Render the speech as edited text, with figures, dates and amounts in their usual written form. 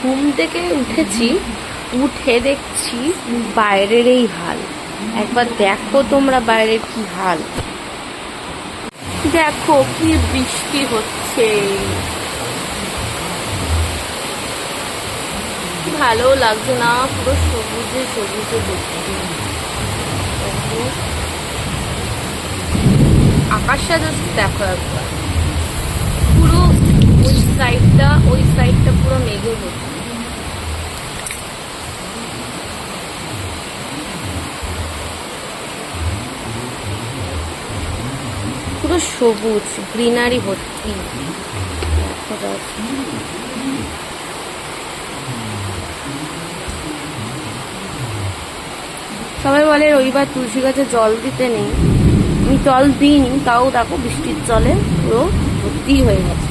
ঘুম থেকে উঠেছি, উঠে দেখছি বাইরের এই হাল। একবার দেখো তোমরা বাইরের কি হাল, দেখো কি বৃষ্টি হচ্ছে। ভালো লাগছে না, পুরো সবুজে সবুজে ভর্তি। আকাশটা জাস্ট দেখো একবার, পুরো ওই সাইডটা পুরো মেঘে ভর্তি। পুরো সবুজ গ্রিনারি ভর্তি। সবাই বলে রবিবার তুলসী গাছে জল দিতে নেই, আমি জল দিইনি, তাও দেখো বৃষ্টির জলে পুরো ভর্তি হয়ে গেছে।